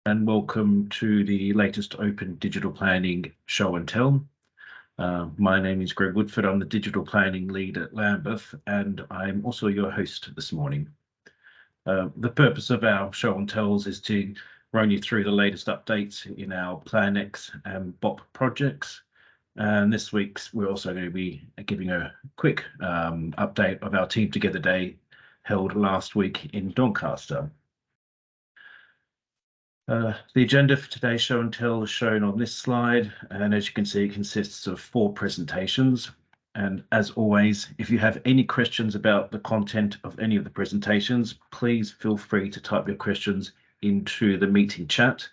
And welcome to the latest Open Digital Planning Show and Tell. My name is Greg Woodford. I'm the Digital Planning Lead at Lambeth, and I'm also your host this morning. The purpose of our Show and Tells is to run you through the latest updates in our PlanX and BoP projects. And this week's, we're also going to be giving a quick update of our Team Together Day held last week in Doncaster. The agenda for today's show and tell is shown on this slide, and as you can see, it consists of 4 presentations. And as always, if you have any questions about the content of any of the presentations, please feel free to type your questions into the meeting chat,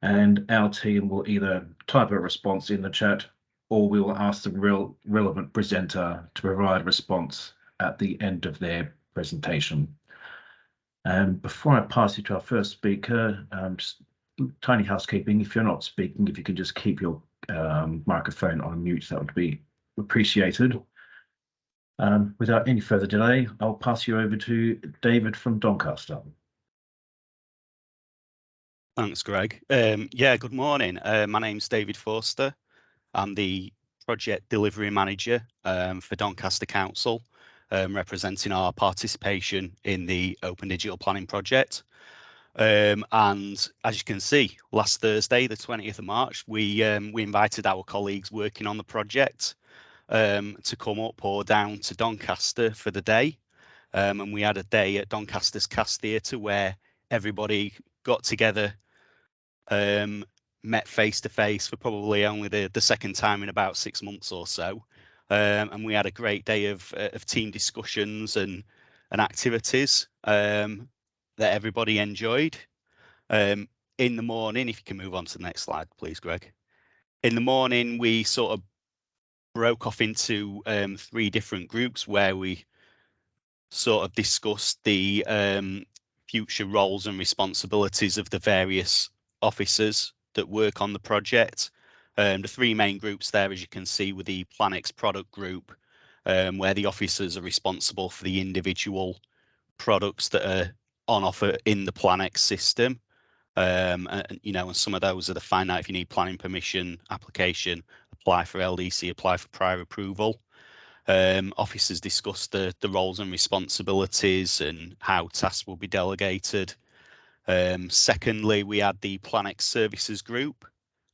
and our team will either type a response in the chat or we will ask the relevant presenter to provide a response at the end of their presentation. And before I pass you to our first speaker, just tiny housekeeping. If you're not speaking, if you can just keep your microphone on mute, that would be appreciated. Without any further delay, I'll pass you over to David from Doncaster. Thanks, Greg. Good morning. My name's David Forster. I'm the Project Delivery Manager for Doncaster Council, representing our participation in the Open Digital Planning project. And as you can see, last Thursday, the 20th of March, we invited our colleagues working on the project to come up or down to Doncaster for the day. And we had a day at Doncaster's Cast Theatre where everybody got together, met face to face for probably only the second time in about 6 months or so. And we had a great day of team discussions and activities that everybody enjoyed. In the morning, if you can move on to the next slide, please, Greg. In the morning, we sort of broke off into 3 different groups where we sort of discussed the future roles and responsibilities of the various officers that work on the project. The 3 main groups there, as you can see, were the PlanX product group, where the officers are responsible for the individual products that are on offer in the PlanX system. And some of those are the find out if you need planning permission, application, apply for LDC, apply for prior approval. Officers discussed the roles and responsibilities and how tasks will be delegated. Secondly, we had the PlanX services group,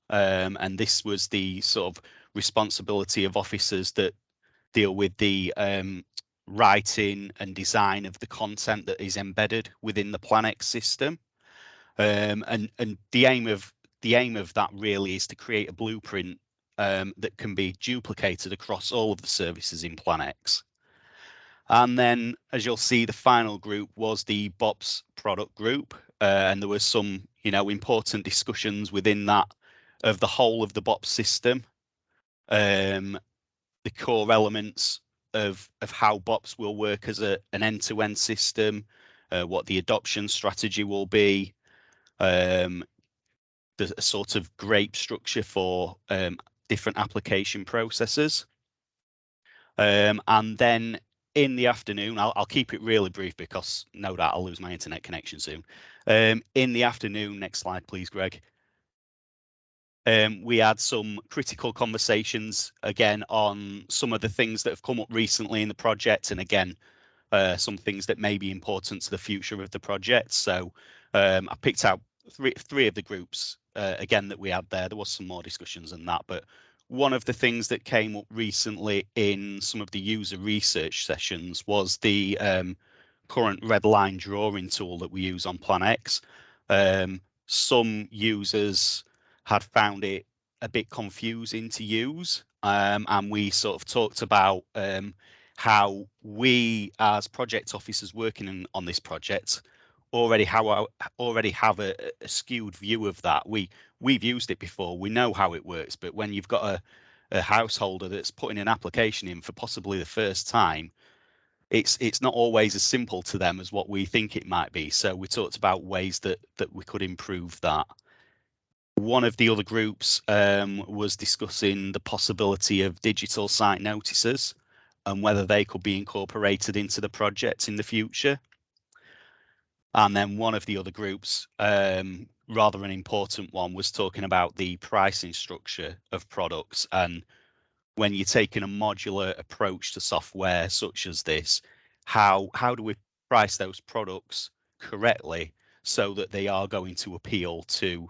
and this was the sort of responsibility of officers that deal with the writing and design of the content that is embedded within the PlanX system. And the aim of that really is to create a blueprint that can be duplicated across all of the services in PlanX. And then, as you'll see, the final group was the BoPs product group, and there was some, important discussions within that of the whole of the BoPs system, the core elements of how BoPs will work as an end-to-end system, what the adoption strategy will be, the sort of grape structure for different application processes. And then in the afternoon, I'll keep it really brief because no doubt I'll lose my internet connection soon. In the afternoon, next slide, please, Greg. We had some critical conversations again on some of the things that have come up recently in the project, and again, some things that may be important to the future of the project. So I picked out three of the groups again that we had there. There was some more discussions than that, but one of the things that came up recently in some of the user research sessions was the current red line drawing tool that we use on PlanX. Some users had found it a bit confusing to use, and we sort of talked about how we as project officers working on this project already have a skewed view of that. We've used it before, we know how it works, but when you've got a householder that's putting an application in for possibly the first time, it's not always as simple to them as what we think it might be. So we talked about ways that we could improve that. One of the other groups was discussing the possibility of digital site notices and whether they could be incorporated into the project in the future. And then one of the other groups, rather an important one, was talking about the pricing structure of products. And when you're taking a modular approach to software such as this, how do we price those products correctly so that they are going to appeal to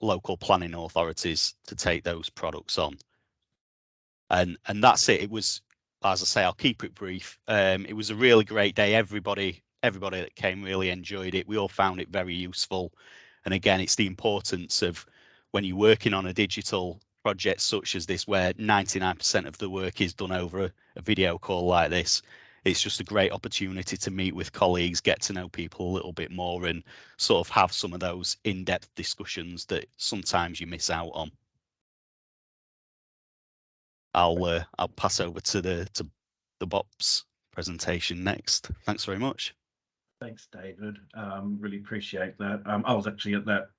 local planning authorities to take those products on? And that's it. It was, as I say, I'll keep it brief. It was a really great day. Everybody that came really enjoyed it. We all found it very useful. And again, it's the importance of when you're working on a digital project such as this, where 99% of the work is done over a video call like this. It's just a great opportunity to meet with colleagues, get to know people a little bit more, and sort of have some of those in-depth discussions that sometimes you miss out on. I'll pass over to the BoPs presentation next. Thanks very much. Thanks, David. Really appreciate that. I was actually at that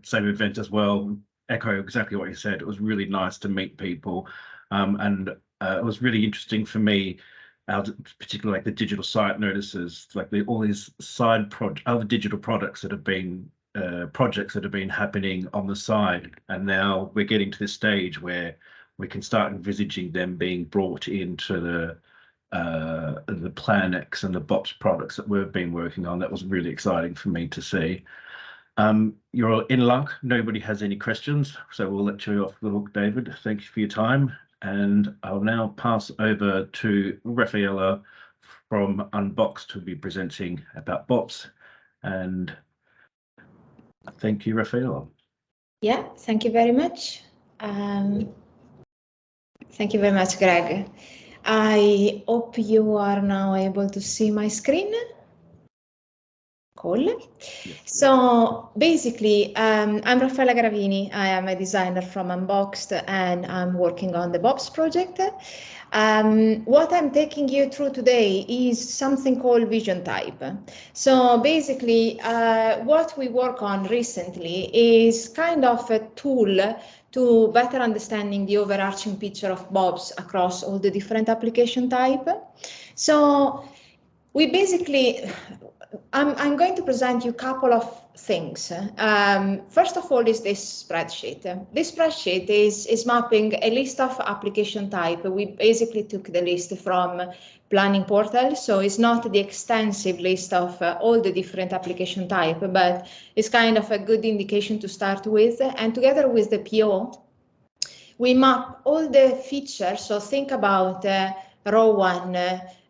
same event as well. Echo exactly what you said. It was really nice to meet people, and it was really interesting for me, particularly like the digital site notices, like all these other digital products that have been projects that have been happening on the side, and now we're getting to this stage where we can start envisaging them being brought into the PlanX and the BoPs products that we've been working on. That was really exciting for me to see. You're in luck. Nobody has any questions, so we'll let you off the hook, David. Thank you for your time. And I'll now pass over to Rafaela from Unboxed, who'll be presenting about BoPs. And thank you, Rafaela. Yeah, thank you very much. Thank you very much, Greg. I hope you are now able to see my screen. Cool. Yes. So basically, I'm Raffaella Gravini. I am a designer from Unboxed, and I'm working on the BoPs project. What I'm taking you through today is something called vision type. So basically, what we work on recently is kind of a tool to better understanding the overarching picture of BoPs across all the different application type. So we basically, I'm going to present you a couple of things. First of all is this spreadsheet. This spreadsheet is mapping a list of application type. We basically took the list from planning portal, so it's not the extensive list of all the different application type, but it's kind of a good indication to start with. And together with the PO, we map all the features. So think about row 1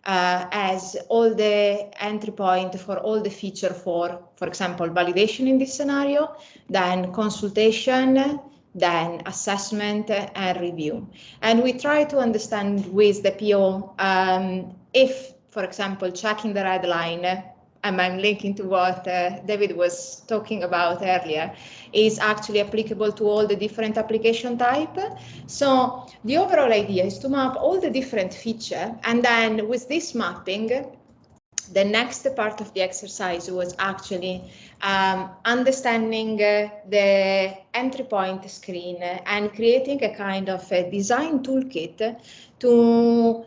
as all the entry point for all the feature for example, validation in this scenario, then consultation, then assessment and review. And we try to understand with the PO if, for example, checking the red line, and I'm linking to what David was talking about earlier, is actually applicable to all the different application type. So the overall idea is to map all the different features, and then with this mapping, the next part of the exercise was actually understanding the entry point screen and creating a kind of a design toolkit to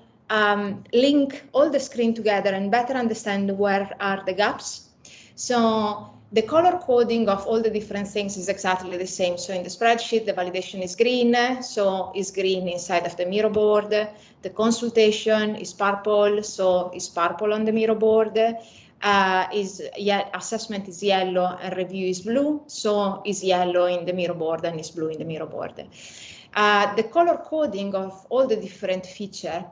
link all the screen together and better understand where are the gaps. So the color coding of all the different things is exactly the same. So in the spreadsheet, the validation is green, so is green inside of the mirror board. The consultation is purple, so is purple on the mirror board. Assessment is yellow and review is blue, so is yellow in the mirror board and is blue in the mirror board. The color coding of all the different features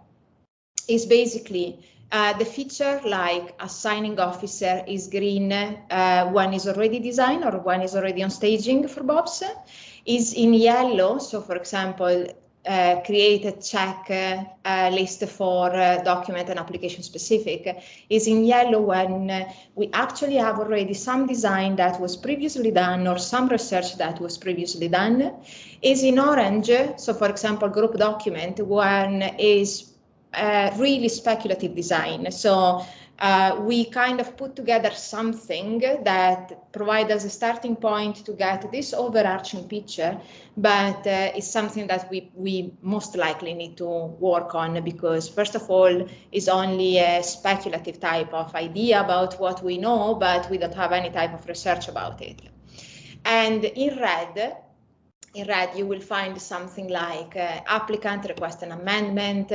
is basically the feature like assigning officer is green when is already designed or when is already on staging for BoPs, is in yellow. So for example, create a check list for document and application specific, is in yellow when we actually have already some design that was previously done or some research that was previously done, is in orange. So for example, group document when is really speculative design. So we kind of put together something that provides us a starting point to get this overarching picture, but it's something that we most likely need to work on, because first of all, it's only a speculative type of idea about what we know, but we don't have any type of research about it. And in red, you will find something like applicant request an amendment,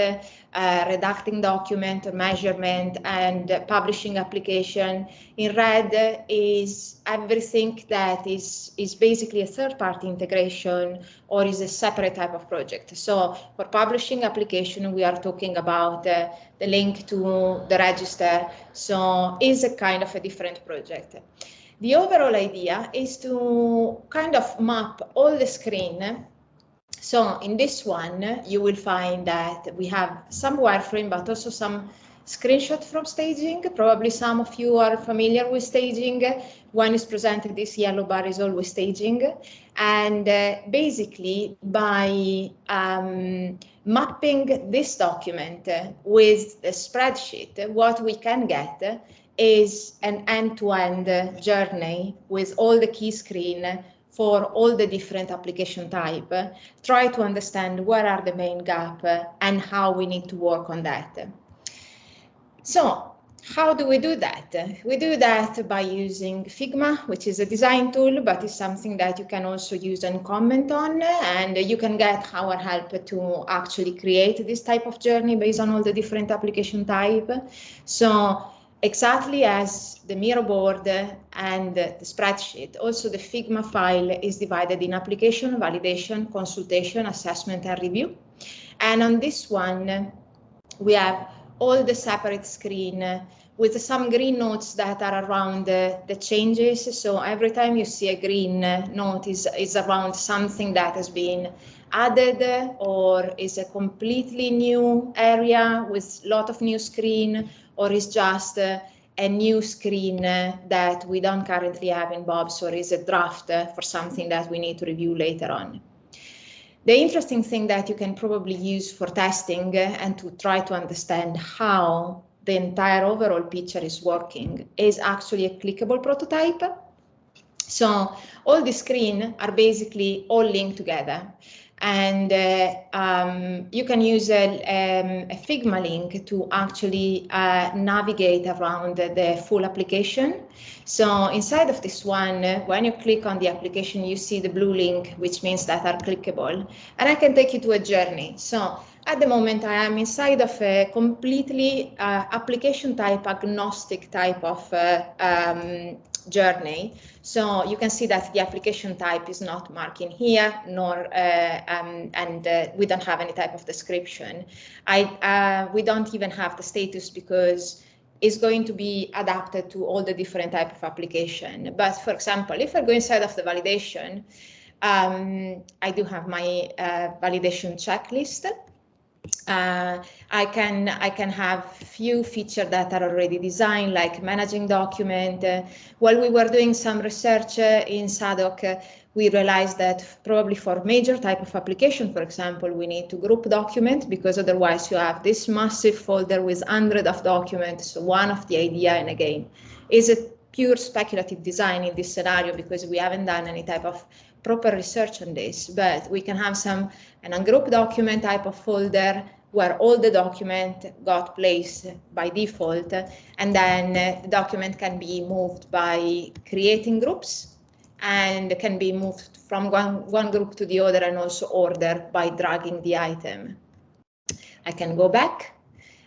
redacting document, measurement, and publishing application. In red is everything that is basically a third-party integration or is a separate type of project. So for publishing application, we are talking about the link to the register. So is a kind of a different project. The overall idea is to kind of map all the screen. So in this one, you will find that we have some wireframe, but also some screenshot from staging. Probably some of you are familiar with staging. When it's presented, this yellow bar is always staging. And basically, by mapping this document with the spreadsheet, what we can get is an end-to-end journey with all the key screen for all the different application type. Try to understand where are the main gap and how we need to work on that. So how do we do that? We do that by using Figma, which is a design tool, but it's something that you can also use and comment on, and you can get our help to actually create this type of journey based on all the different application type. So exactly as the Miro board and the spreadsheet, also the Figma file is divided in application, validation, consultation, assessment, and review. And on this one, we have all the separate screen with some green notes that are around the changes. So every time you see a green note is around something that has been added or is a completely new area with a lot of new screen, or is just a new screen that we don't currently have in BoPs, or is a draft for something that we need to review later on. The interesting thing that you can probably use for testing and to try to understand how the entire overall picture is working is actually a clickable prototype. So all the screens are basically all linked together. And you can use a Figma link to actually navigate around the full application. So inside of this one, when you click on the application, you see the blue link, which means that are clickable. And I can take you to a journey. So at the moment, I am inside of a completely application type agnostic type of journey. So you can see that the application type is not marked in here, nor we don't have any type of description. We don't even have the status because it's going to be adapted to all the different type of application. But for example, if I go inside of the validation, I do have my validation checklist. I can have few features that are already designed, like managing document. While we were doing some research in SADOC, we realized that probably for major type of application, for example, we need to group document, because otherwise you have this massive folder with hundreds of documents. So one of the idea, and again, is a pure speculative design in this scenario because we haven't done any type of proper research on this, but we can have an ungrouped document type of folder where all the document got placed by default, and then the document can be moved by creating groups and can be moved from one group to the other, and also ordered by dragging the item. I can go back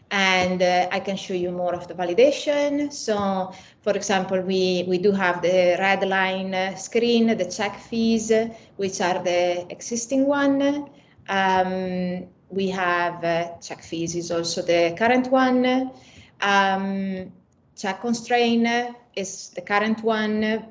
and I can show you more of the validation. So, for example, we do have the red line screen, the check fees, which are the existing one. We have check fees is also the current one. Check constraint is the current one.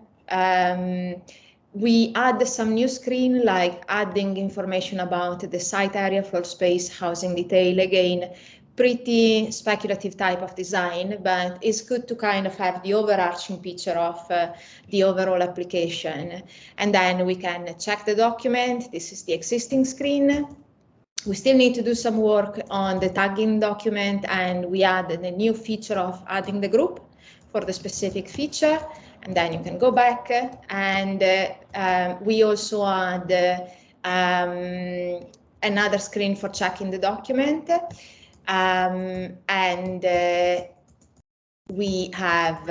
We add some new screen, like adding information about the site area, floor space, housing detail. Again, pretty speculative type of design, but it's good to kind of have the overarching picture of the overall application. And then we can check the document. This is the existing screen. We still need to do some work on the tagging document, and we added a new feature of adding the group for the specific feature, and then you can go back, and we also add another screen for checking the document, and we have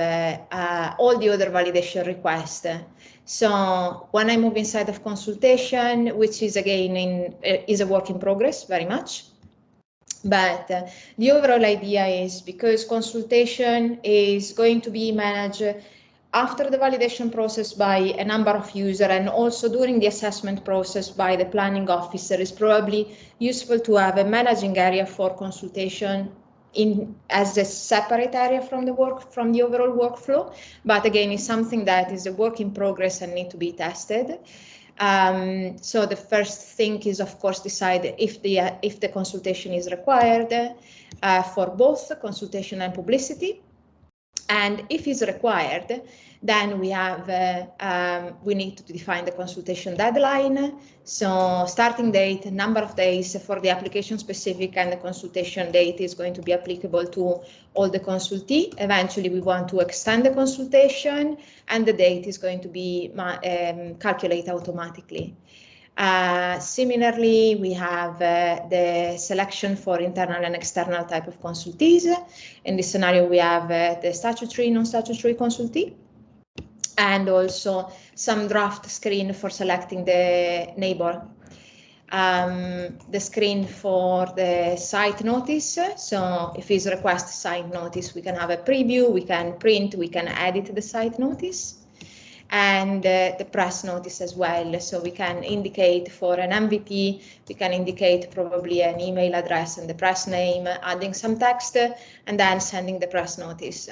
all the other validation requests. So when I move inside of consultation, which is again is a work in progress very much, but the overall idea is, because consultation is going to be managed after the validation process by a number of users, and also during the assessment process by the planning officer, is probably useful to have a managing area for consultation as a separate area from the overall workflow. But again, it's something that is a work in progress and need to be tested. So the first thing is, of course, decide if the consultation is required for both consultation and publicity. And if it's required, then we need to define the consultation deadline. So starting date, number of days for the application specific, and the consultation date is going to be applicable to all the consultee. Eventually, we want to extend the consultation, and the date is going to be calculated automatically. Similarly, we have the selection for internal and external type of consultees. In this scenario, we have the statutory, non-statutory consultee, and also some draft screen for selecting the neighbor. The screen for the site notice. So if it's request site notice, we can have a preview, we can print, we can edit the site notice. And the press notice as well. So we can indicate for an MVP, we can indicate probably an email address and the press name, adding some text, and then sending the press notice.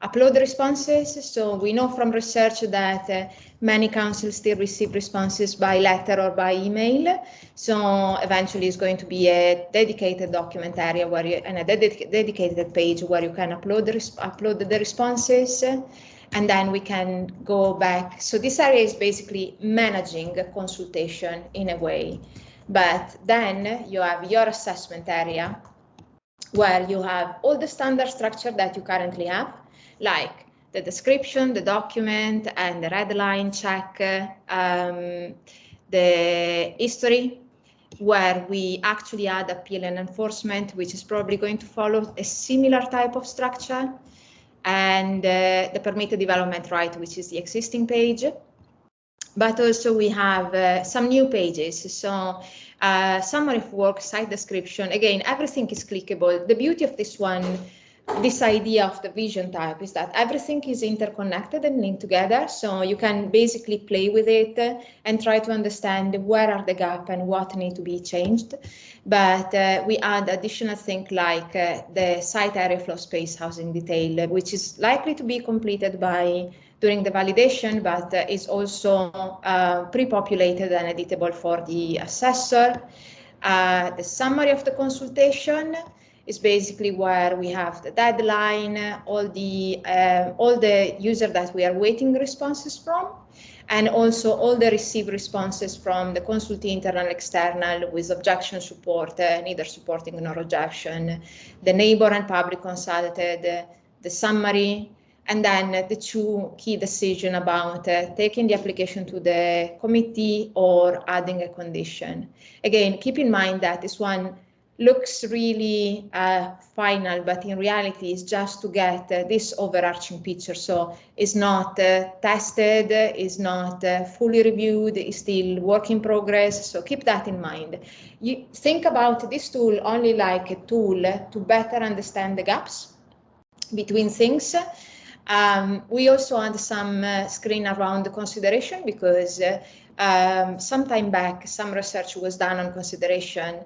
Upload responses. So we know from research that many councils still receive responses by letter or by email. So eventually it's going to be a dedicated document area and a dedicated page where you can upload the responses. And then we can go back. So this area is basically managing a consultation in a way. But then you have your assessment area, where you have all the standard structure that you currently have, like the description, the document, and the red line check, the history, where we actually add appeal and enforcement, which is probably going to follow a similar type of structure, and the permitted development right, which is the existing page. But also we have some new pages. So summary of work, site description. Again, everything is clickable. The beauty of this one, this idea of the vision type, is that everything is interconnected and linked together. So you can basically play with it and try to understand where are the gaps and what need to be changed. But we add additional things like the site area flow space housing detail, which is likely to be completed during the validation, but is also pre-populated and editable for the assessor. The summary of the consultation is basically where we have the deadline, all the user that we are waiting responses from, and also all the received responses from the consultee internal and external with objection support, neither supporting nor objection, the neighbor and public consulted, the summary, and then the two key decisions about taking the application to the committee or adding a condition. Again, keep in mind that this one looks really final, but in reality is just to get this overarching picture. So it's not tested, is not fully reviewed, is still work in progress. So keep that in mind. You think about this tool only like a tool to better understand the gaps between things. We also had some screen around the consideration, because some time back, some research was done on consideration.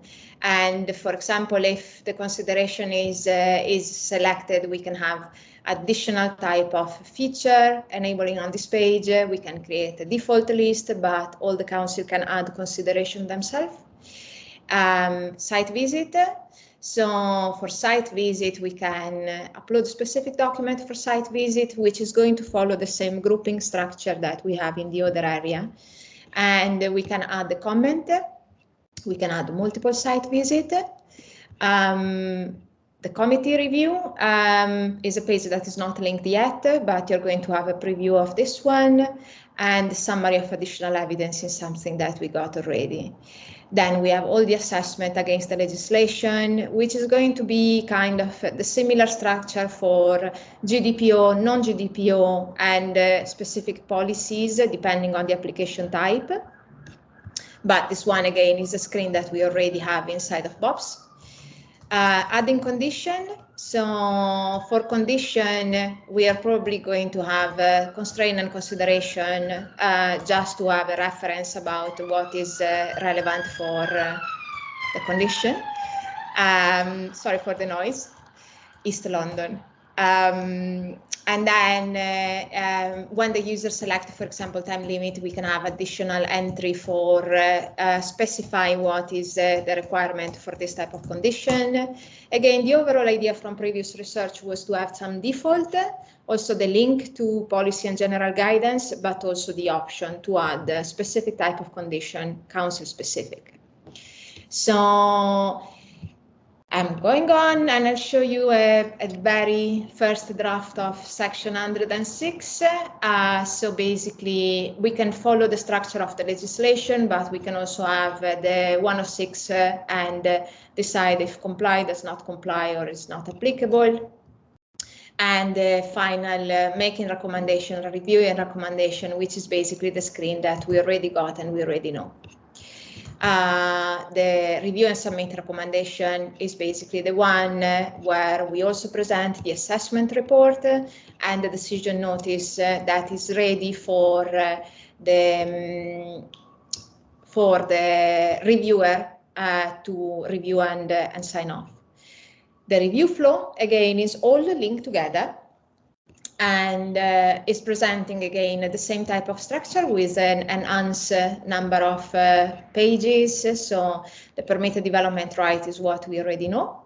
And for example, if the consideration is selected, we can have additional type of feature enabling on this page. We can create a default list, but all the council can add consideration themselves. Site visit. So for site visit, we can upload a specific document for site visit, which is going to follow the same grouping structure that we have in the other area. And we can add the comment. We can add multiple site visits. The committee review is a page that is not linked yet, but you're going to have a preview of this one, and the summary of additional evidence is something that we got already. Then we have all the assessment against the legislation, which is going to be kind of the similar structure for GDPR, non-GDPR, and specific policies depending on the application type. But this one, again, is a screen that we already have inside of BoPs. Adding condition. So for condition, we are probably going to have constraint and consideration just to have a reference about what is relevant for the condition. Sorry for the noise. East London. And then when the user select, for example, time limit, we can have additional entry for specify what is the requirement for this type of condition. Again, the overall idea from previous research was to have some default, also the link to policy and general guidance, but also the option to add a specific type of condition, council specific. So I'm going on, and I'll show you a very first draft of section 106. So basically, we can follow the structure of the legislation, but we can also have the 106 and decide if comply, does not comply, or is not applicable. And the final making recommendation, reviewing recommendation, which is basically the screen that we already got and we already know. The review and submit recommendation is basically the one where we also present the assessment report and the decision notice that is ready for the reviewer to review and sign off. The review flow, again, is all linked together and is presenting, again, the same type of structure with an enhanced number of pages. So the permitted development right is what we already know.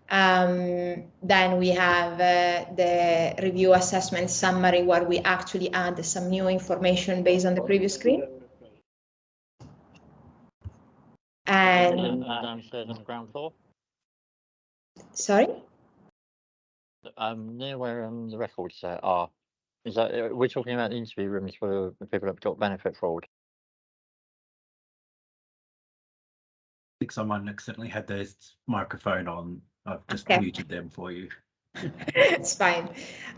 Then we have the review assessment summary, where we actually add some new information based on the previous screen. And downstairs on the ground floor. Sorry? Near where the records are. Is that we're talking about the interview rooms for the people that got benefit fraud? I think someone accidentally had their microphone on. I've just muted them for you. It's fine.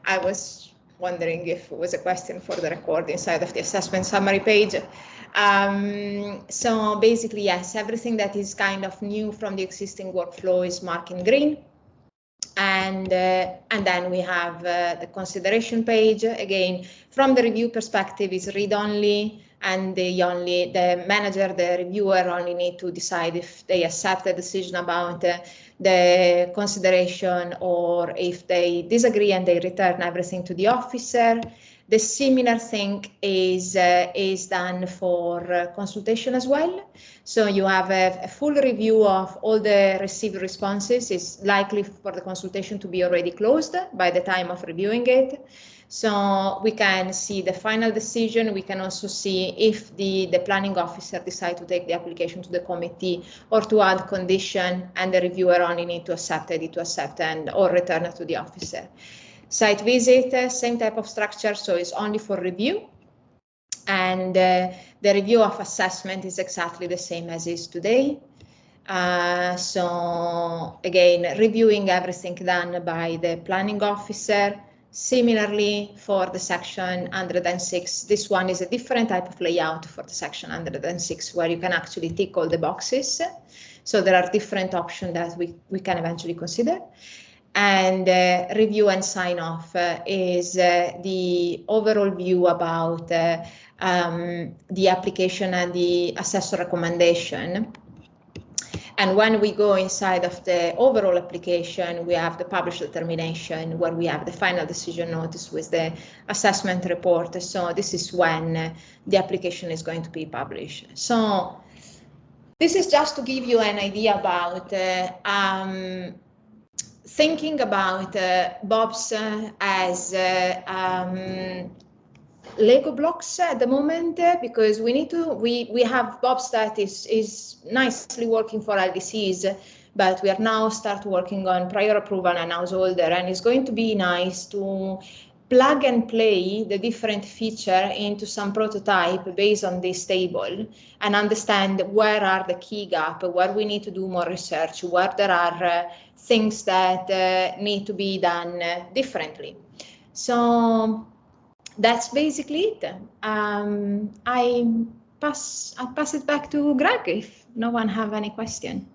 I was wondering if it was a question for the record inside of the assessment summary page. So basically, yes, everything that is kind of new from the existing workflow is marked in green. And then we have the consideration page. Again, from the review perspective, is read-only, and the manager, the reviewer, only need to decide if they accept the decision about the consideration, or if they disagree and they return everything to the officer. The similar thing is done for consultation as well. So you have a full review of all the received responses. It's likely for the consultation to be already closed by the time of reviewing it. So we can see the final decision. We can also see if the planning officer decides to take the application to the committee or to add condition, and the reviewer only need to accept it, or return it to the officer. Site visit, same type of structure, so it's only for review. And the review of assessment is exactly the same as is today. So again, reviewing everything done by the planning officer. Similarly, for the section 106, this one is a different type of layout for the section 106, where you can actually tick all the boxes. So there are different options that we can eventually consider. And review and sign off is the overall view about the application and the assessor recommendation. And when we go inside of the overall application, we have the published determination, where we have the final decision notice with the assessment report. So this is when the application is going to be published. So this is just to give you an idea about thinking about BoPs as Lego blocks at the moment because we have BoPs that is nicely working for LDCs, but we are now start working on prior approval and householder, and it's going to be nice to plug and play the different feature into some prototype based on this table and understand where are the key gap, where we need to do more research, where there are things that need to be done differently. So that's basically it. I pass it back to Greg if no one have any question.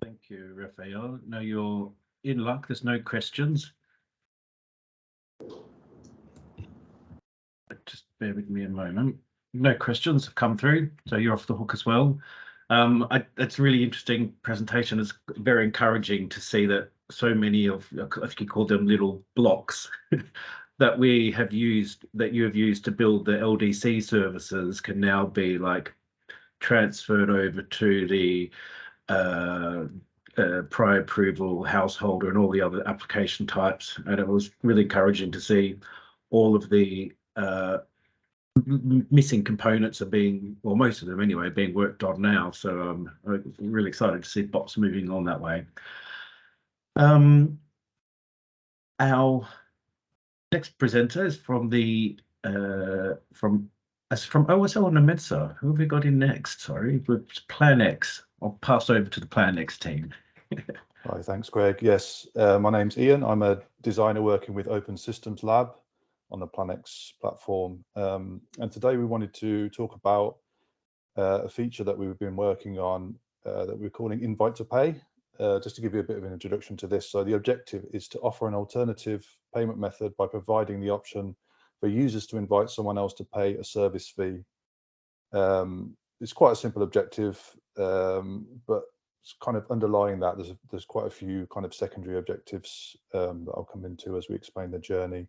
Thank you, Raphael. No, you're in luck. There's no questions. Just bear with me a moment. No questions have come through, so you're off the hook as well. It's a really interesting presentation. It's very encouraging to see that so many of, I think you call them little blocks, that we have used, that you have used to build the LDC services can now be like transferred over to the prior approval householder and all the other application types. And it was really encouraging to see all of the missing components are being, well, most of them anyway, being worked on now. So I'm really excited to see BoPs moving on that way. Our next presenter is from the from OSL and Mensa. Who have we got in next? Sorry, with PlanX. I'll pass over to the PlanX team. Hi, thanks, Greg. Yes, my name's Ian. I'm a designer working with Open Systems Lab on the PlanX platform. And today we wanted to talk about a feature that we've been working on that we're calling Invite to Pay. Just to give you a bit of an introduction to this. So the objective is to offer an alternative payment method by providing the option for users to invite someone else to pay a service fee. It's quite a simple objective, but it's kind of underlying that there's quite a few kind of secondary objectives that I'll come into as we explain the journey.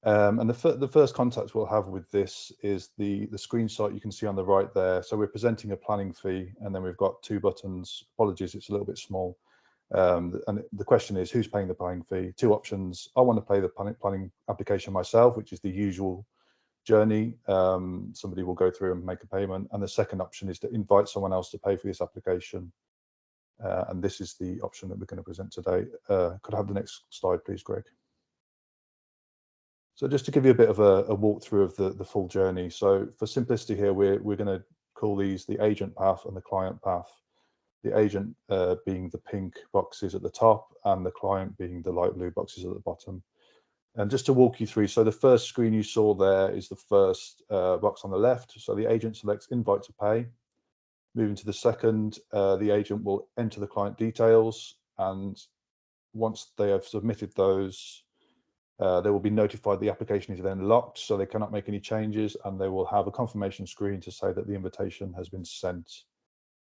And the first contact we'll have with this is the screenshot you can see on the right there. So we're presenting a planning fee, and then we've got two buttons. Apologies, it's a little bit small. And the question is, who's paying the planning fee? Two options. I want to pay the planning application myself, which is the usual journey. Somebody will go through and make a payment. And the second option is to invite someone else to pay for this application. And this is the option that we're going to present today. Could I have the next slide, please, Greg? So just to give you a bit of a walkthrough of the full journey. So for simplicity here, we're going to call these the agent path and the client path. The agent being the pink boxes at the top and the client being the light blue boxes at the bottom. And just to walk you through, so the first screen you saw there is the first box on the left. So the agent selects Invite to Pay. Moving to the second, the agent will enter the client details, and once they have submitted those, they will be notified the application is then locked, so they cannot make any changes, and they will have a confirmation screen to say that the invitation has been sent.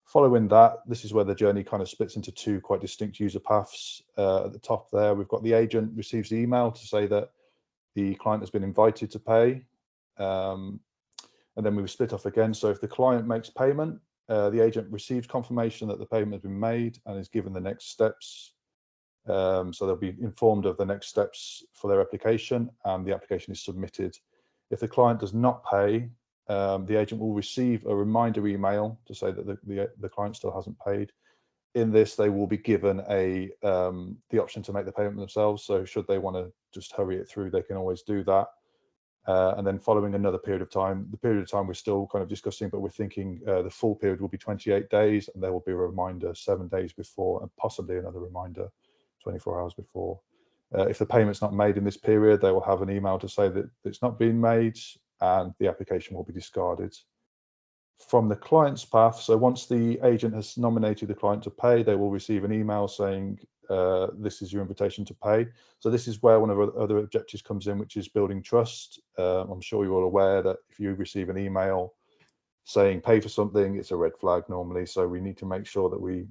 Following that, this is where the journey kind of splits into two quite distinct user paths. At the top there, we've got the agent receives the email to say that the client has been invited to pay, and then we split off again. So if the client makes payment, the agent receives confirmation that the payment has been made and is given the next steps. So they'll be informed of the next steps for their application, and the application is submitted. If the client does not pay, the agent will receive a reminder email to say that the client still hasn't paid. In this, they will be given the option to make the payment themselves. So should they want to just hurry it through, they can always do that. And then following another period of time, the period of time we're still kind of discussing, but we're thinking the full period will be 28 days, and there will be a reminder 7 days before, and possibly another reminder 24 hours before. If the payment's not made in this period, they will have an email to say that it's not been made, and the application will be discarded. From the client's path, so once the agent has nominated the client to pay, they will receive an email saying, this is your invitation to pay. So this is where one of our other objectives comes in, which is building trust. I'm sure you're all aware that if you receive an email saying pay for something, it's a red flag normally. So we need to make sure that we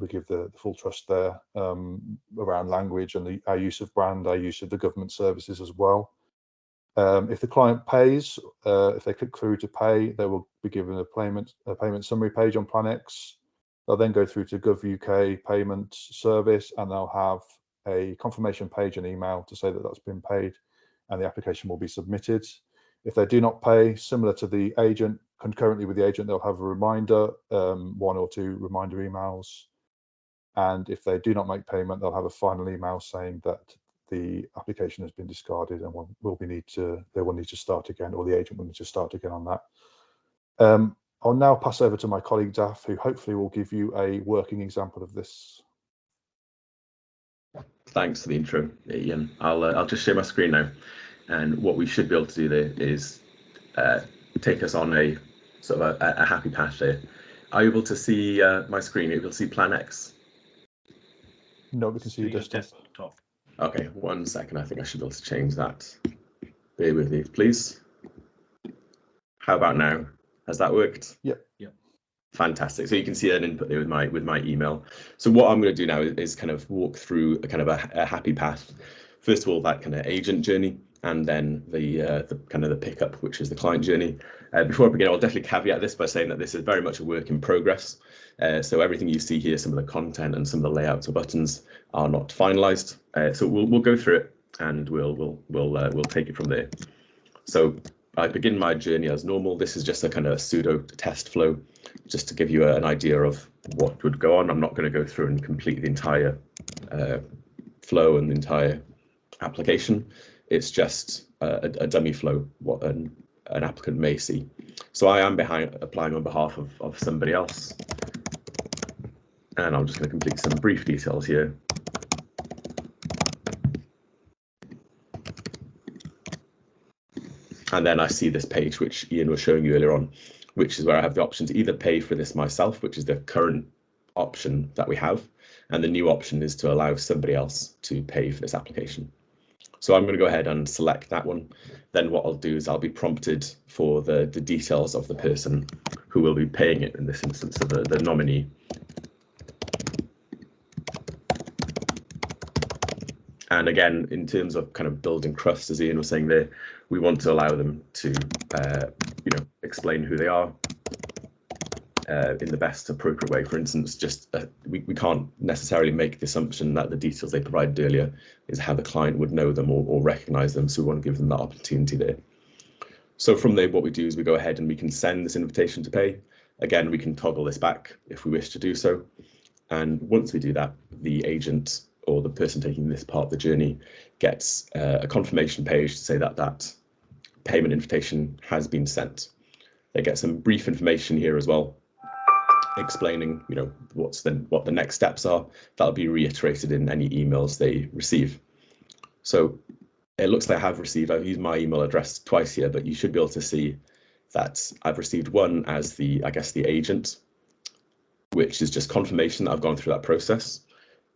give the full trust there around language and our use of brand, our use of the government services as well. If the client pays, if they click through to pay, they will be given a payment summary page on PlanX. They'll then go through to Gov UK payment service, and they'll have a confirmation page and email to say that that's been paid. and the application will be submitted. If they do not pay, similar to the agent, concurrently with the agent, they'll have a reminder, 1 or 2 reminder emails. And if they do not make payment, they'll have a final email saying that the application has been discarded and they will need to start again, or the agent will need to start again on that. I'll now pass over to my colleague Daph, who hopefully will give you a working example of this. Thanks for the intro, Ian. I'll just share my screen now, and what we should be able to do there is take us on a sort of a happy path there. Are you able to see my screen? Are you able to see PlanX? No, we can see your desktop. Okay, 1 second. I think I should be able to change that. Bear with me, please. How about now? Has that worked? Yep. Fantastic. So you can see an input there with my email. So what I'm going to do now is kind of walk through a kind of a happy path. First of all, that kind of agent journey, and then the kind of the pickup, which is the client journey. Before I begin, I'll definitely caveat this by saying that this is very much a work in progress. So everything you see here, some of the content and some of the layouts or buttons are not finalized. So we'll go through it, and we'll take it from there. So I begin my journey as normal. This is just a kind of pseudo test flow, just to give you an idea of what would go on. I'm not going to go through and complete the entire flow and the entire application. It's just a dummy flow, what an applicant may see. So I am applying on behalf of somebody else. And I'm just going to complete some brief details here. And then I see this page, which Ian was showing you earlier on, which is where I have the option to either pay for this myself, which is the current option that we have. And the new option is to allow somebody else to pay for this application. So I'm going to go ahead and select that one. Then what I'll do is I'll be prompted for the details of the person who will be paying it, in this instance, so the nominee. And again, in terms of kind of building trust, as Ian was saying there, we want to allow them to, explain who they are in the best appropriate way. For instance, just we can't necessarily make the assumption that the details they provided earlier is how the client would know them or recognize them. So we want to give them that opportunity there. So from there, what we do is we go ahead and we can send this invitation to pay. Again, we can toggle this back if we wish to do so. And once we do that, the agent or the person taking this part of the journey gets a confirmation page to say that that payment invitation has been sent. They get some brief information here as well, explaining, what the next steps are. That'll be reiterated in any emails they receive. So it looks like I've used my email address twice here, but you should be able to see that I've received one as the agent, which is just confirmation that I've gone through that process.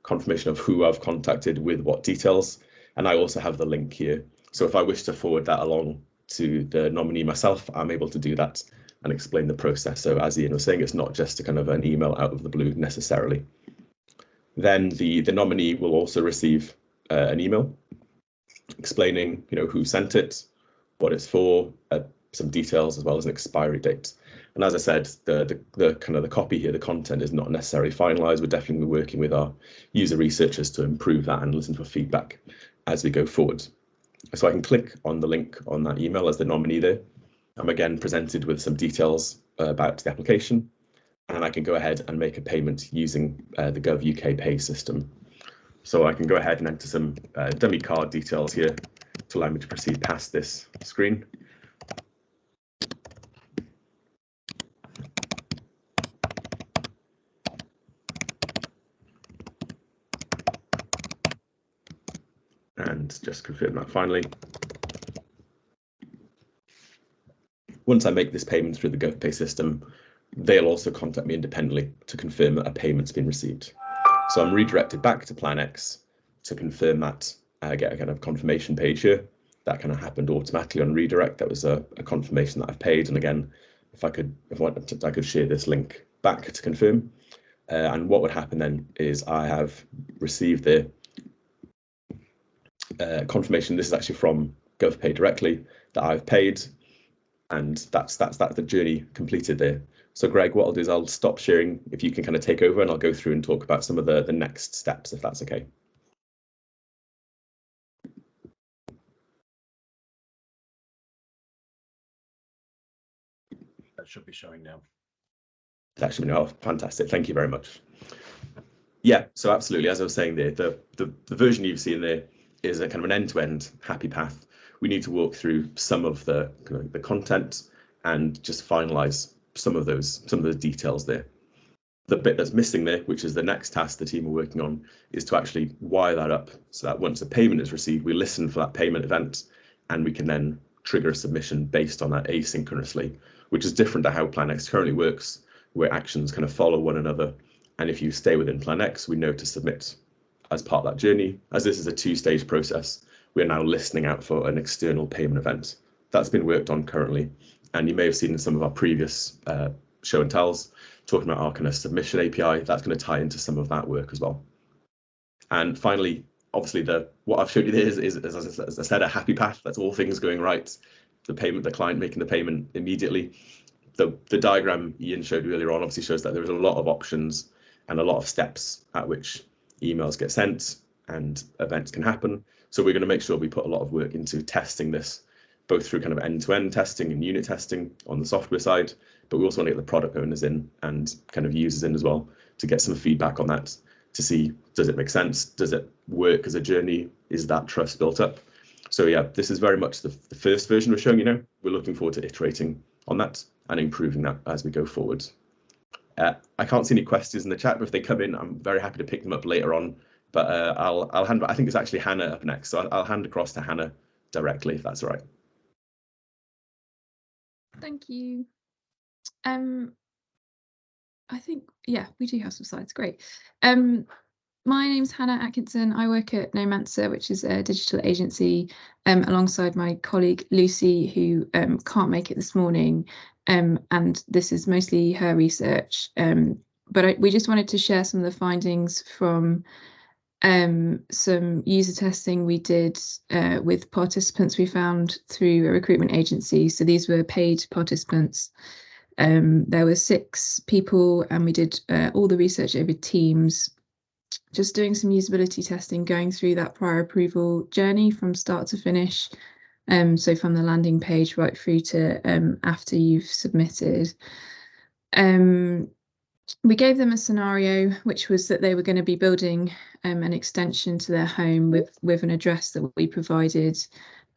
Confirmation of who I've contacted with what details, and I also have the link here. So if I wish to forward that along to the nominee myself, I'm able to do that and explain the process. So as Ian was saying, it's not just a kind of an email out of the blue necessarily. Then the nominee will also receive an email explaining, who sent it, what it's for, some details, as well as an expiry date. And as I said, the kind of the copy here, the content is not necessarily finalized. We're definitely working with our user researchers to improve that and listen for feedback as we go forward. So I can click on the link on that email as the nominee there. I'm again presented with some details about the application, and I can go ahead and make a payment using the Gov UK Pay system. So I can go ahead and enter some dummy card details here to allow me to proceed past this screen. And just confirm that finally. Once I make this payment through the GovPay system, they'll also contact me independently to confirm that a payment's been received. So I'm redirected back to PlanX to confirm that. I get a kind of confirmation page here. That kind of happened automatically on redirect. That was a confirmation that I've paid. And again, if I wanted to, I could share this link back to confirm. And what would happen then is I have received the confirmation. This is actually from GovPay directly that I've paid, and that's the journey completed there. So Greg, what I'll do is I'll stop sharing if you can kind of take over, and I'll go through and talk about some of the next steps, if that's okay. That should be showing now. That should be now. Fantastic. Thank you very much. Yeah, so absolutely, as I was saying there, the version you've seen there is a kind of an end-to-end happy path. We need to walk through some of the content and just finalize some of the details there. The bit that's missing there, which is the next task the team are working on, is to actually wire that up so that once a payment is received, we listen for that payment event and we can then trigger a submission based on that asynchronously, which is different to how PlanX currently works, where actions kind of follow one another. And if you stay within PlanX, we know to submit as part of that journey. As this is a two-stage process, we're now listening out for an external payment event. That's been worked on currently. And you may have seen in some of our previous show and tells, talking about our kind of submission API, that's going to tie into some of that work as well. And finally, obviously, what I've showed you there is as I said, a happy path. That's all things going right. The client making the payment immediately. The diagram Ian showed earlier on obviously shows that there is a lot of options and a lot of steps at which emails get sent and events can happen. So we're going to make sure we put a lot of work into testing this, both through kind of end-to-end testing and unit testing on the software side, but we also want to get the product owners in and kind of users in as well to get some feedback on that, to see, does it make sense? Does it work as a journey? Is that trust built up? So yeah, this is very much the first version we're showing you now. We're looking forward to iterating on that and improving that as we go forward. I can't see any questions in the chat, but if they come in, I'm very happy to pick them up later on. But I'll hand, I think it's actually Hannah up next, so I'll hand across to Hannah directly, if that's all right. Thank you. I think, yeah, we do have some slides, great. My name's Hannah Atkinson. I work at Nomancer, which is a digital agency, alongside my colleague Lucy, who can't make it this morning. And this is mostly her research. But we just wanted to share some of the findings from some user testing we did with participants we found through a recruitment agency. So these were paid participants. There were 6 people, and we did all the research over Teams, just doing some usability testing, going through that prior approval journey from start to finish. So from the landing page right through to after you've submitted. We gave them a scenario, which was that they were going to be building an extension to their home with an address that we provided,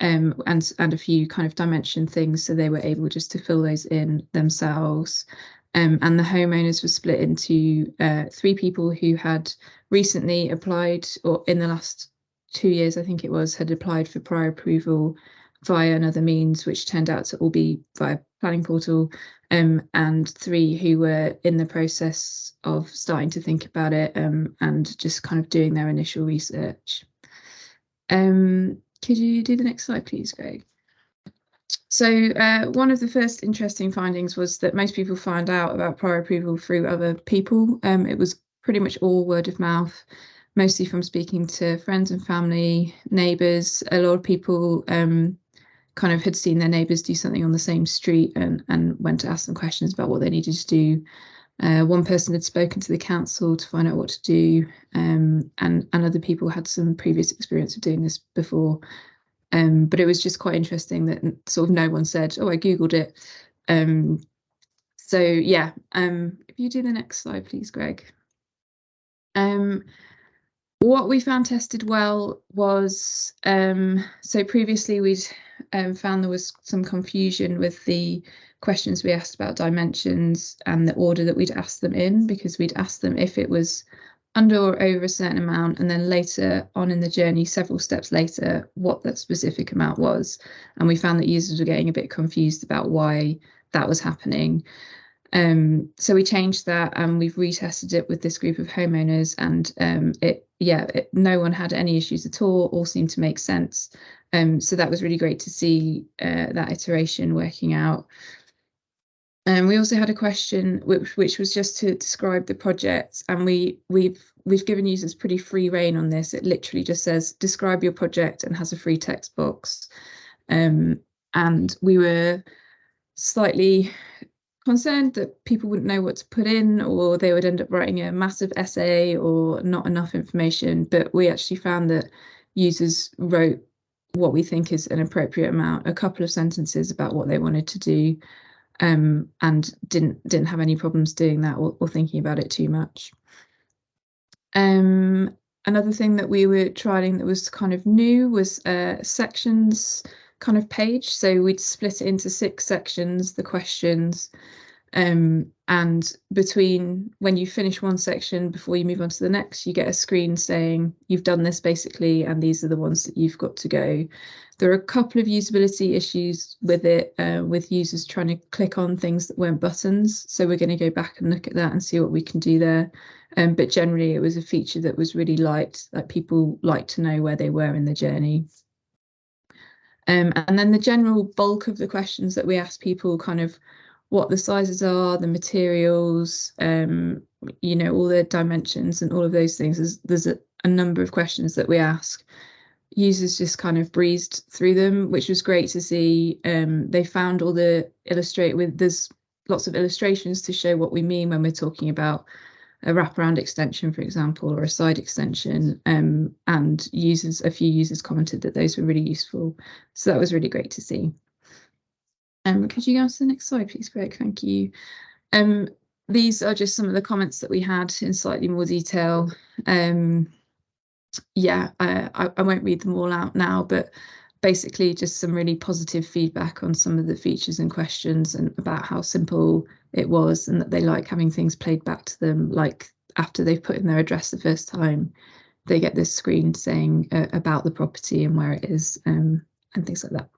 and a few kind of dimension things, so they were able just to fill those in themselves. And the homeowners were split into 3 people who had recently applied, or in the last 2 years, I think it was, had applied for prior approval via another means, which turned out to all be via planning portal, and 3 who were in the process of starting to think about it, and just kind of doing their initial research. Could you do the next slide, please, Greg? So one of the first interesting findings was that most people found out about prior approval through other people. It was pretty much all word of mouth, mostly from speaking to friends and family, neighbours. A lot of people kind of had seen their neighbours do something on the same street and went to ask them questions about what they needed to do. One person had spoken to the council to find out what to do, and other people had some previous experience of doing this before. But it was just quite interesting that sort of no one said, oh, I Googled it. So yeah, if you do the next slide, please, Greg. What we found tested well was, so previously we'd found there was some confusion with the questions we asked about dimensions and the order that we'd asked them in, because we'd asked them if it was under or over a certain amount, and then later on in the journey, several steps later, what that specific amount was. And we found that users were getting a bit confused about why that was happening. So we changed that, and we've retested it with this group of homeowners, and no one had any issues at all seemed to make sense. So that was really great to see that iteration working out. And we also had a question which was just to describe the project, and we've given users pretty free rein on this. It literally just says describe your project and has a free text box. And we were slightly concerned that people wouldn't know what to put in, or they would end up writing a massive essay or not enough information. But we actually found that users wrote what we think is an appropriate amount, a couple of sentences about what they wanted to do. and didn't have any problems doing that or thinking about it too much. Another thing that we were trialing that was kind of new was sections kind of page. So we'd split it into 6 sections, the questions, and between when you finish one section before you move on to the next, you get a screen saying you've done this basically, and these are the ones that you've got to go. There are a couple of usability issues with it, with users trying to click on things that weren't buttons. So we're going to go back and look at that and see what we can do there. But generally, it was a feature that was really liked, that people like to know where they were in the journey. And then the general bulk of the questions that we asked people, kind of what the sizes are, the materials, you know, all the dimensions and all of those things. There's a number of questions that we ask. Users just kind of breezed through them, which was great to see. They found all the there's lots of illustrations to show what we mean when we're talking about a wraparound extension, for example, or a side extension, and a few users commented that those were really useful. So that was really great to see. Could you go on to the next slide, please, Greg? Thank you. These are just some of the comments that we had in slightly more detail. Yeah, I won't read them all out now, but basically just some really positive feedback on some of the features and questions and about how simple it was, and that they like having things played back to them, like after they've put in their address the first time, they get this screen saying about the property and where it is, and things like that.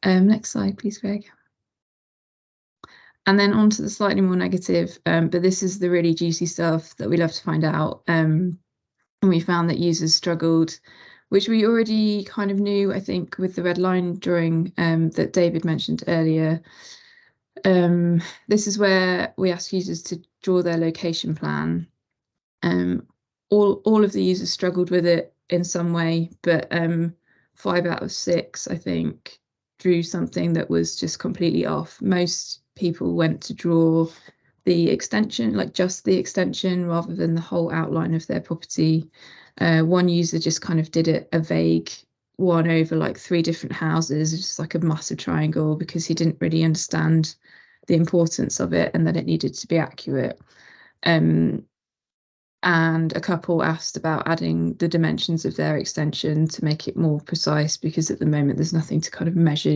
Next slide, please, Greg. And then on to the slightly more negative, but this is the really juicy stuff that we love to find out. And we found that users struggled, which we already kind of knew, I think, with the red line drawing that David mentioned earlier. This is where we ask users to draw their location plan. All of the users struggled with it in some way, but 5 out of 6, I think, drew something that was just completely off. Most people went to draw the extension, like just the extension, rather than the whole outline of their property. One user just kind of did a vague one over like 3 different houses, just like a massive triangle, because he didn't really understand the importance of it and that it needed to be accurate. And a couple asked about adding the dimensions of their extension to make it more precise, because at the moment there's nothing to kind of measure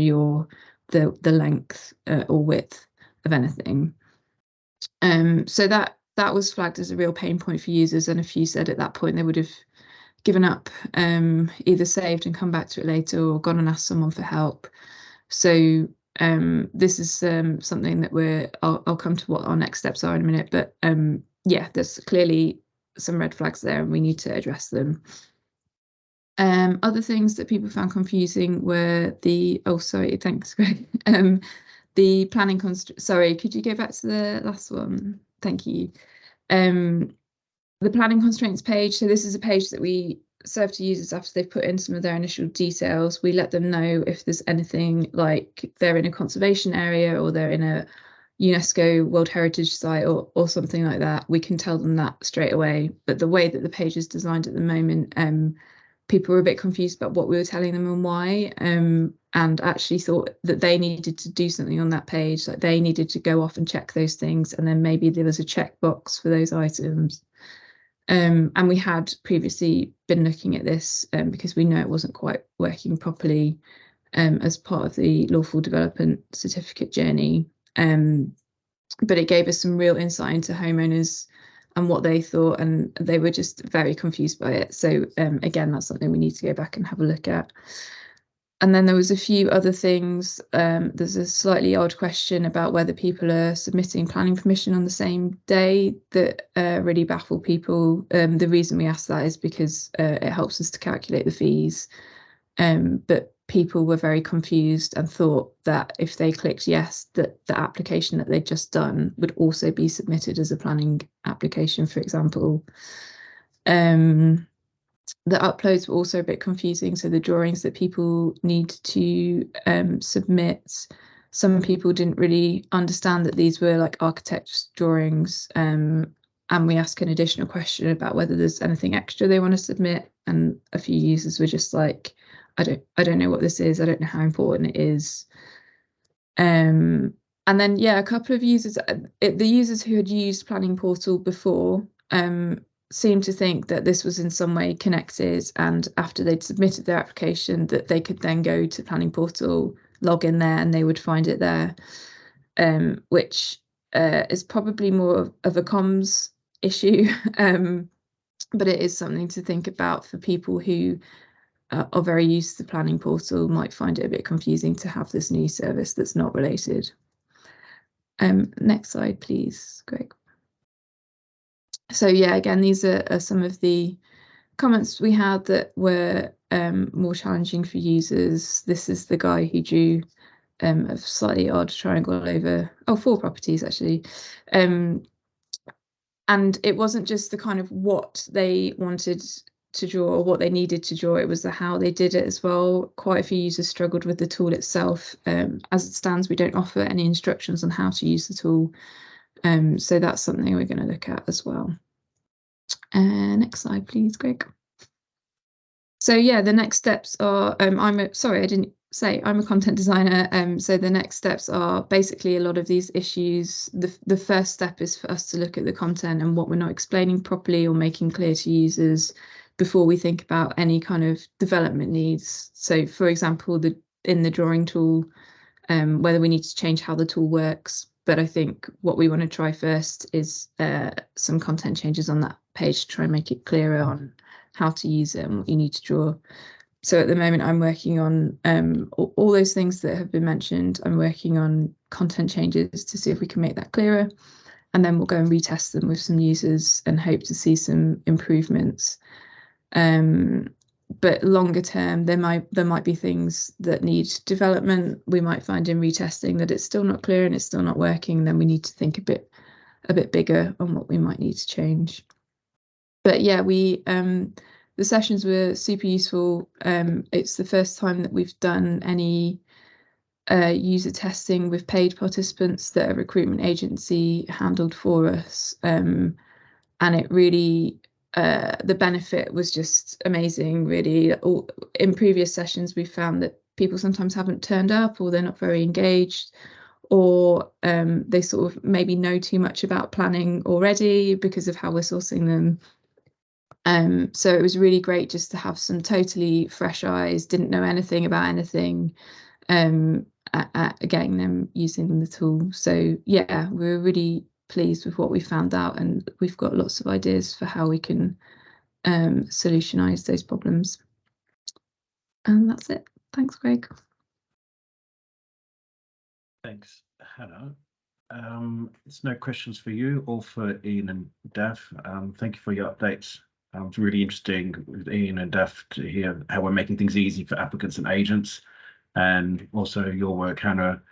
the length or width of anything. So that was flagged as a real pain point for users, and a few said at that point they would have given up, either saved and come back to it later, or gone and asked someone for help. So this is something that I'll come to what our next steps are in a minute, but yeah, there's clearly some red flags there and we need to address them. Other things that people found confusing were thanks, Greg. The planning sorry, could you go back to the last one? Thank you. The planning constraints page. So this is a page that we serve to users after they've put in some of their initial details. We let them know if there's anything, like they're in a conservation area or they're in a UNESCO World Heritage Site or something like that. We can tell them that straight away. But the way that the page is designed at the moment, people were a bit confused about what we were telling them and why, and actually thought that they needed to do something on that page, like they needed to go off and check those things, and then maybe there was a checkbox for those items. And we had previously been looking at this because we know it wasn't quite working properly as part of the lawful development certificate journey. But it gave us some real insight into homeowners and what they thought, and they were just very confused by it. So again, that's something we need to go back and have a look at. And then there was a few other things. There's a slightly odd question about whether people are submitting planning permission on the same day that really baffle people. The reason we asked that is because it helps us to calculate the fees. But people were very confused and thought that if they clicked yes, that the application that they'd just done would also be submitted as a planning application, for example. The uploads were also a bit confusing. So the drawings that people need to submit, some people didn't really understand that these were like architect's drawings. And we asked an additional question about whether there's anything extra they want to submit. And a few users were just like, I don't know what this is. I don't know how important it is. And then, yeah, a couple of users, the users who had used Planning Portal before seemed to think that this was in some way connected, and after they'd submitted their application that they could then go to Planning Portal, log in there, and they would find it there, which is probably more of a comms issue, but it is something to think about for people who are very used to the Planning Portal, might find it a bit confusing to have this new service that's not related. Next slide, please, Greg. So yeah, again, these are some of the comments we had that were more challenging for users. This is the guy who drew a slightly odd triangle over, 4 properties actually. And it wasn't just the kind of what they wanted to draw or what they needed to draw, it was the how they did it as well. Quite a few users struggled with the tool itself. As it stands, we don't offer any instructions on how to use the tool. So that's something we're going to look at as well. Next slide, please, Greg. So yeah, the next steps are, I'm a content designer. So the next steps are basically a lot of these issues. The first step is for us to look at the content and what we're not explaining properly or making clear to users before we think about any kind of development needs. So for example, in the drawing tool, whether we need to change how the tool works. But I think what we want to try first is some content changes on that page to try and make it clearer on how to use it and what you need to draw. So at the moment, I'm working on all those things that have been mentioned. I'm working on content changes to see if we can make that clearer. And then we'll go and retest them with some users and hope to see some improvements. But longer term, there might be things that need development. We might find in retesting that it's still not clear and it's still not working. Then we need to think a bit bigger on what we might need to change. But yeah, the sessions were super useful. It's the first time that we've done any user testing with paid participants that a recruitment agency handled for us, and it really. The benefit was just amazing, really. In previous sessions, we found that people sometimes haven't turned up, or they're not very engaged, or they sort of maybe know too much about planning already because of how we're sourcing them. So it was really great just to have some totally fresh eyes, didn't know anything about anything, getting them using the tool. So yeah, we were really pleased with what we found out, and we've got lots of ideas for how we can solutionize those problems. And that's it. Thanks, Greg. Thanks, Hannah. There's no questions for you, all for Ian and Dav. Thank you for your updates. It's really interesting with Ian and Dav to hear how we're making things easy for applicants and agents, and also your work, Hannah,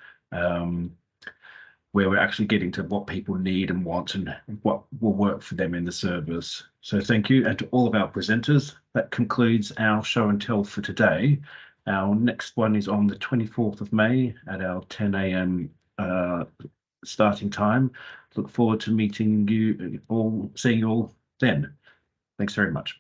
where we're actually getting to what people need and want and what will work for them in the service. So thank you. And to all of our presenters, that concludes our show and tell for today. Our next one is on the 24th of May at our 10 a.m. Starting time. Look forward to meeting you all, seeing you all then. Thanks very much.